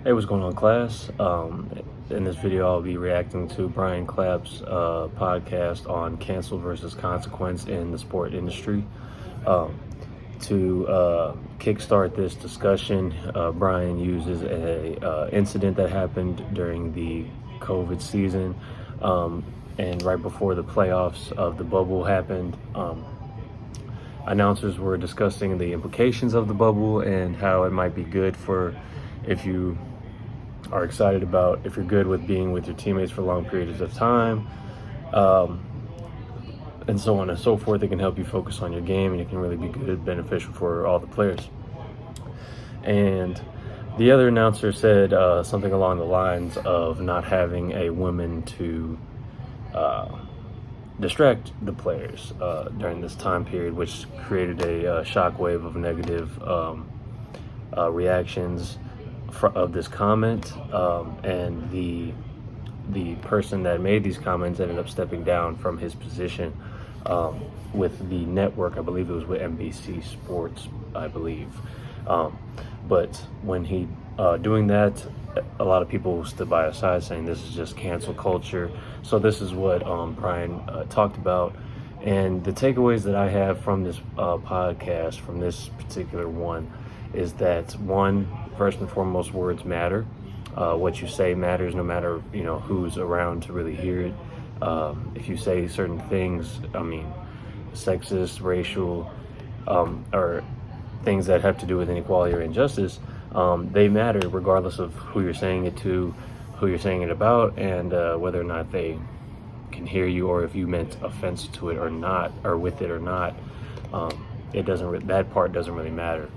Hey, what's going on, class? In this video, I'll be reacting to Brian Clapp's podcast on cancel versus consequence in the sport industry. To kickstart this discussion, Brian uses a incident that happened during the COVID season, and right before the playoffs of the bubble happened. Announcers were discussing the implications of the bubble and how it might be good for if you are excited about if you're good with being with your teammates for long periods of time, and so on and so forth. It can help you focus on your game, and it can really be good, beneficial for all the players. And the other announcer said something along the lines of not having a woman to distract the players during this time period, which created a shockwave of negative reactions of this comment, and the person that made these comments ended up stepping down from his position with the network. I believe it was with NBC Sports, I believe. But when he doing that, a lot of people stood by his side saying this is just cancel culture. So this is what Brian talked about. And the takeaways that I have from this podcast, from this particular one, is that one, first and foremost, words matter. What you say matters, no matter who's around to really hear it. If you say certain things, sexist, racial, or things that have to do with inequality or injustice, they matter regardless of who you're saying it to, who you're saying it about, and whether or not they can hear you, or if you meant offense to it or not, or with it or not. That part doesn't really matter.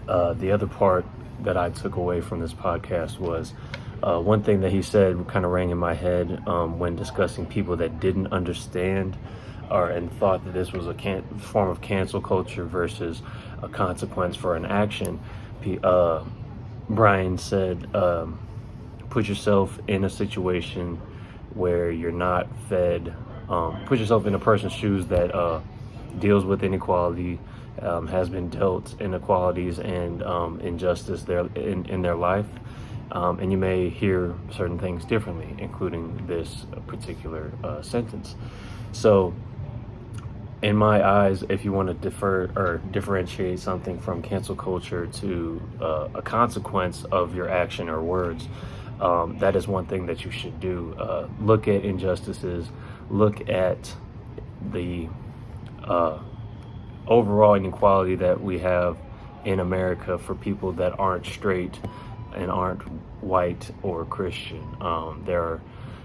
The other part that I took away from this podcast was one thing that he said kind of rang in my head when discussing people that didn't understand and thought that this was a form of cancel culture versus a consequence for an action. Brian said, put yourself in a situation where you're not fed. Put yourself in a person's shoes that deals with inequality, has been dealt inequalities and injustice in their life, and you may hear certain things differently, including this particular sentence. So in my eyes, if you want to differentiate something from cancel culture to a consequence of your action or words, that is one thing that you should do. Look at injustices, look at the overall inequality that we have in America for people that aren't straight and aren't white or Christian. There are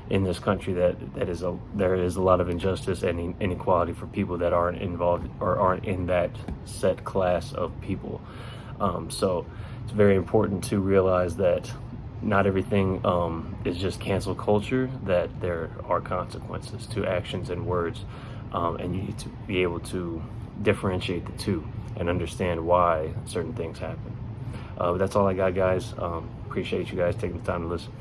in this country there is a lot of injustice and inequality for people that aren't involved or aren't in that set class of people. So it's very important to realize that not everything is just cancel culture, that there are consequences to actions and words, and you need to be able to differentiate the two and understand why certain things happen. That's all I got, guys. Appreciate you guys taking the time to listen.